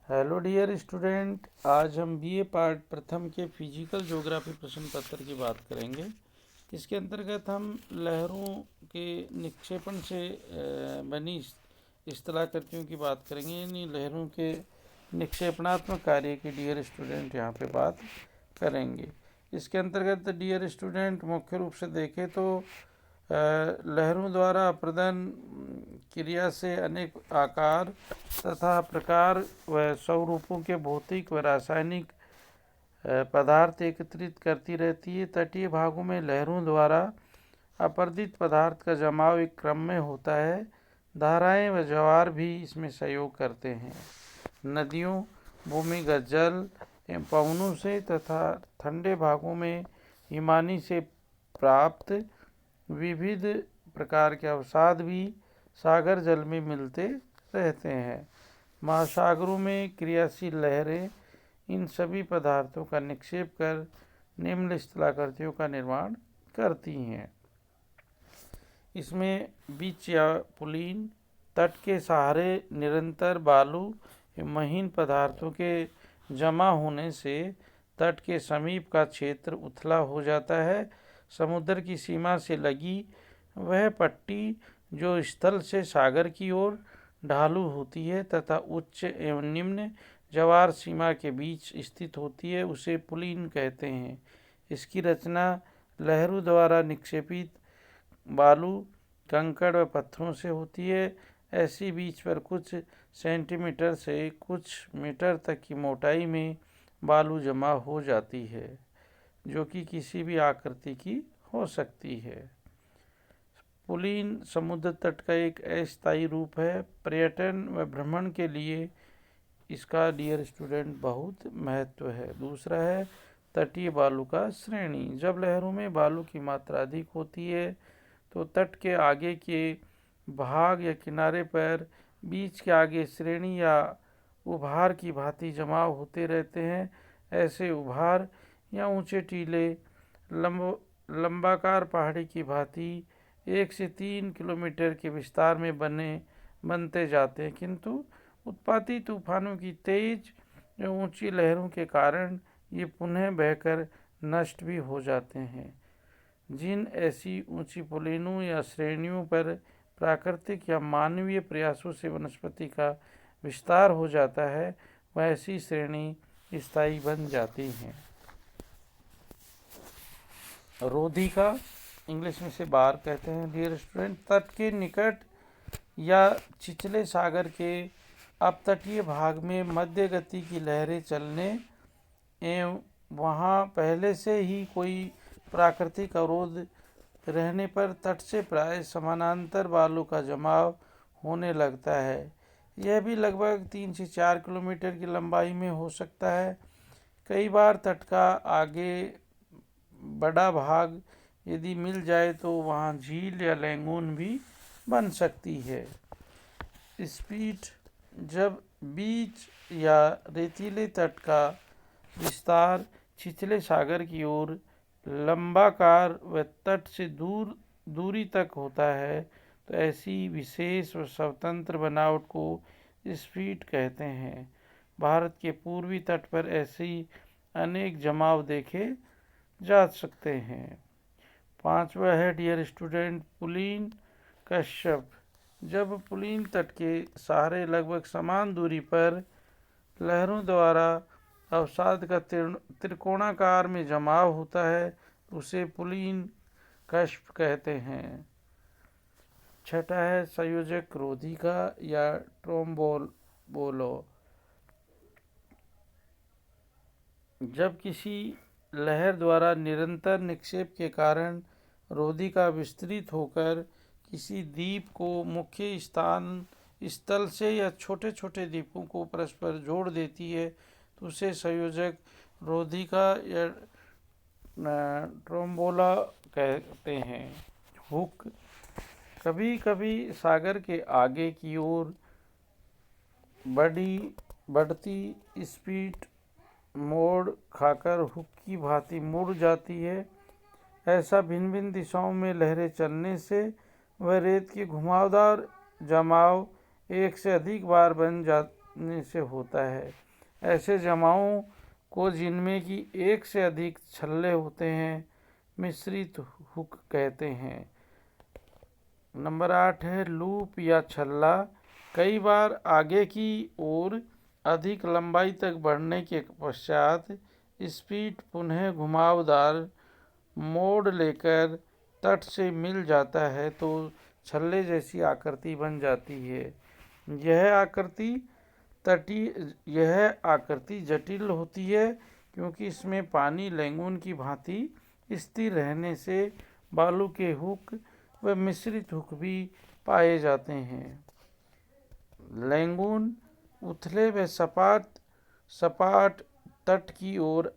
Hello dear student, आज हम BA part प्रथम के फिजिकल ज्योग्राफी प्रश्न पत्र की बात करेंगे। इसके अंतर्गत हम लहरों के निक्षेपण से बनी स्थलाकृतियों की बात करेंगे, यानी लहरों के निक्षेपणात्मक कार्य की डियर स्टूडेंट यहाँ पे बात करेंगे। इसके अंतर्गत डियर स्टूडेंट मुख्य रूप से देखें तो लहरों द्वारा प्रदान क्रिया से अनेक आकार तथा प्रकार व स्वरूपों के भौतिक व रासायनिक पदार्थ एकत्रित करती रहती है। तटीय भागों में लहरों द्वारा अपरदित पदार्थ का जमाव एक क्रम में होता है। धाराएं व ज्वार भी इसमें सहयोग करते हैं। नदियों, भूमिगत जल एवं पवनों से तथा ठंडे भागों में हिमानी से प्राप्त विविध प्रकार के अवसाद भी सागर जल में मिलते रहते हैं। महासागरों में क्रियाशील लहरें इन सभी पदार्थों का निक्षेप कर निम्न स्थलाकृतियों का निर्माण करती हैं। इसमें बीच या पुलीन, तट के सहारे निरंतर बालू एवं महीन पदार्थों के जमा होने से तट के समीप का क्षेत्र उथला हो जाता है। समुद्र की सीमा से लगी वह पट्टी जो स्थल से सागर की ओर ढालू होती है तथा उच्च एवं निम्न ज्वार सीमा के बीच स्थित होती है, उसे पुलीन कहते हैं। इसकी रचना लहरों द्वारा निक्षेपित बालू, कंकड़ व पत्थरों से होती है। ऐसी बीच पर कुछ सेंटीमीटर से कुछ मीटर तक की मोटाई में बालू जमा हो जाती है, जो कि किसी भी आकृति की हो सकती है। पुलीन समुद्र तट का एक अस्थायी रूप है। पर्यटन व भ्रमण के लिए इसका डियर स्टूडेंट बहुत महत्व है। दूसरा है तटीय बालू का श्रेणी। जब लहरों में बालू की मात्रा अधिक होती है तो तट के आगे के भाग या किनारे पर बीच के आगे श्रेणी या उभार की भांति जमाव होते रहते हैं। ऐसे उभार या ऊंचे टीले लंबाकार पहाड़ी की भांति 1 से 3 किलोमीटर के विस्तार में बनते जाते हैं, किंतु उत्पाती तूफानों की तेज या ऊंची लहरों के कारण ये पुनः बहकर नष्ट भी हो जाते हैं। जिन ऐसी ऊंची पुलिनों या श्रेणियों पर प्राकृतिक या मानवीय प्रयासों से वनस्पति का विस्तार हो जाता है, वह ऐसी श्रेणी स्थायी बन जाती हैं। रोधिका, इंग्लिश में से बार कहते हैं डियर स्टूडेंट, तट के निकट या छिछले सागर के अपतटीय भाग में मध्य गति की लहरें चलने एवं वहाँ पहले से ही कोई प्राकृतिक अवरोध रहने पर तट से प्राय समानांतर बालू का जमाव होने लगता है। यह भी लगभग 3 से 4 किलोमीटर की लंबाई में हो सकता है। कई बार तट का आगे बड़ा भाग यदि मिल जाए तो वहाँ झील या लैंगून भी बन सकती है। स्पीड, जब बीच या रेतीले तट का विस्तार छिछले सागर की ओर लंबाकार व तट से दूरी तक होता है तो ऐसी विशेष व स्वतंत्र बनावट को स्फीट कहते हैं। भारत के पूर्वी तट पर ऐसी अनेक जमाव देखे जा सकते हैं। पांचवा है डियर स्टूडेंट पुलीन कश्यप। जब पुलीन तट के सहारे लगभग समान दूरी पर लहरों द्वारा अवसाद का त्रिकोणाकार में जमाव होता है, उसे पुलीन कश्प कहते हैं। छठा है संयोजक रोधिका या ट्रोम्बोलो। जब किसी लहर द्वारा निरंतर निक्षेप के कारण रोधिका विस्तृत होकर किसी द्वीप को मुख्य स्थल से या छोटे छोटे द्वीपों को परस्पर जोड़ देती है तो उसे संयोजक रोधिका या ट्रोम्बोला कहते हैं। हुक, कभी कभी सागर के आगे की ओर बढ़ती स्पीड मोड़ खाकर हुक की भांति मुड़ जाती है। ऐसा भिन्न भिन्न दिशाओं में लहरें चलने से वह रेत की घुमावदार जमाव एक से अधिक बार बन बढ़ने से होता है। ऐसे जमाओं को जिनमें कि एक से अधिक छल्ले होते हैं मिश्रित हुक कहते हैं। नंबर 8 है लूप या छल्ला। कई बार आगे की ओर अधिक लंबाई तक बढ़ने के पश्चात स्पीड पुनः घुमावदार मोड़ लेकर तट से मिल जाता है तो छल्ले जैसी आकृति बन जाती है। यह आकृति जटिल होती है क्योंकि इसमें पानी लैंगून की भांति स्थिर रहने से बालू के हुक व मिश्रित हुक भी पाए जाते हैं। लैंगून उथले व सपाट तट की ओर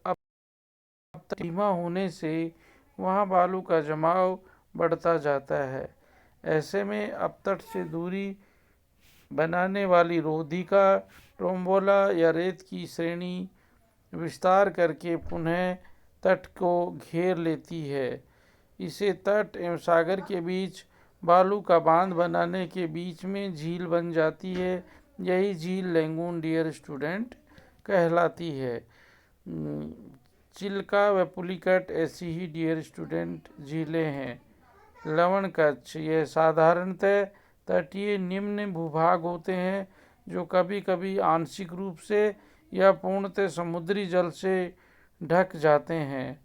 धीमा होने से वहाँ बालू का जमाव बढ़ता जाता है। ऐसे में अपतट से दूरी बनाने वाली रोधिका टोम्बोला या रेत की श्रेणी विस्तार करके पुनः तट को घेर लेती है। इसे तट एवं सागर के बीच बालू का बांध बनाने के बीच में झील बन जाती है। यही झील लैंगून डियर स्टूडेंट कहलाती है। चिल्का व पुलिकट ऐसी ही डियर स्टूडेंट झीलें हैं। लवण कच्छ यह साधारणतः तटीय निम्न भूभाग होते हैं जो कभी कभी आंशिक रूप से या पूर्णतः समुद्री जल से ढक जाते हैं।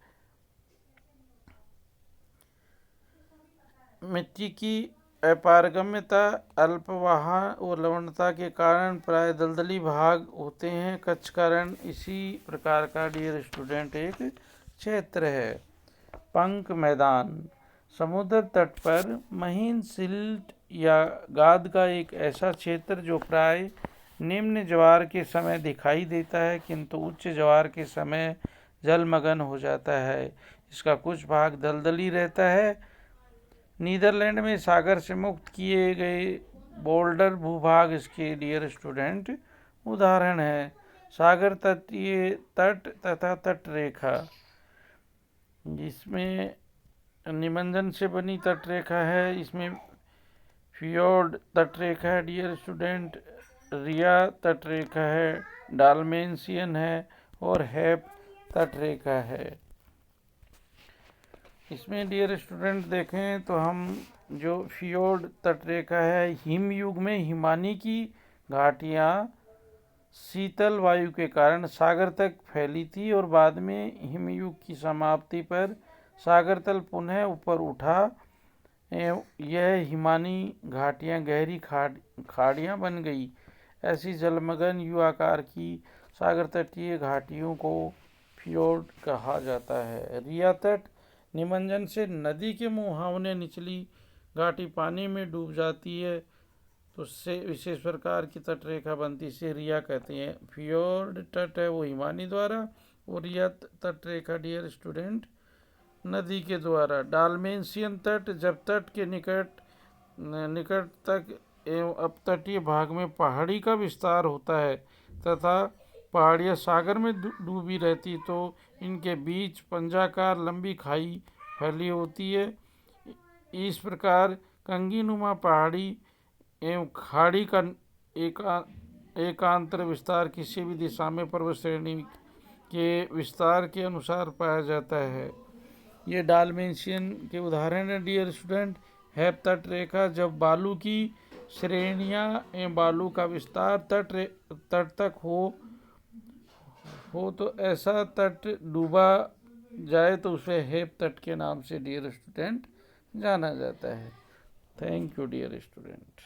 मिट्टी की अपारगम्यता अल्पवाह और लवणता के कारण प्राय दलदली भाग होते हैं। कच्छ का रण इसी प्रकार का डियर स्टूडेंट एक क्षेत्र है। पंक मैदान समुद्र तट पर महीन सिल्ट या गाद का एक ऐसा क्षेत्र जो प्राय निम्न ज्वार के समय दिखाई देता है किंतु उच्च ज्वार के समय जलमग्न हो जाता है। इसका कुछ भाग दलदली रहता है। नीदरलैंड में सागर से मुक्त किए गए बोल्डर भूभाग इसके डियर स्टूडेंट उदाहरण है। सागर तटीय तट तथा तट रेखा जिसमें निमंजन से बनी तट रेखा है। इसमें फियोर्ड तट रेखा है डियर स्टूडेंट, रिया तट रेखा है, डालमेंशियन है और हैप तट रेखा है। इसमें डियर स्टूडेंट देखें तो हम जो फियोर्ड तट रेखा है हिमयुग में हिमानी की घाटियाँ शीतल वायु के कारण सागर तक फैली थी और बाद में हिमयुग की समाप्ति पर सागर तल पुनः ऊपर उठा। यह हिमानी घाटियाँ गहरी खाड़ियाँ बन गई। ऐसी जलमग्न यू आकार की सागर तटीय घाटियों को फियोर्ड कहा जाता है। रिया तट निमंजन से नदी के मुहावने निचली घाटी पानी में डूब जाती है तो उससे विशेष प्रकार की तट रेखा बनती है, इसे रिया कहते हैं। फियोर्ड तट है वो हिमानी द्वारा और रिया तट रेखा डियर स्टूडेंट नदी के द्वारा। डालमेंशियन तट जब तट के निकट तक एवं अपतटीय भाग में पहाड़ी का विस्तार होता है तथा पहाड़ियाँ सागर में डूबी रहती तो इनके बीच पंजाकार लंबी खाई फैली होती है। इस प्रकार कंगीनुमा पहाड़ी एवं खाड़ी का एकांतर विस्तार किसी भी दिशा में पर्वत श्रेणी के विस्तार के अनुसार पाया जाता है। ये डालमेंशियन के उदाहरण है डियर स्टूडेंट। हैप तट रेखा जब बालू की श्रेणियाँ एवं बालू का विस्तार तट तक हो तो ऐसा तट डूबा जाए तो उसे हैप तट के नाम से डियर स्टूडेंट जाना जाता है। Thank you dear student.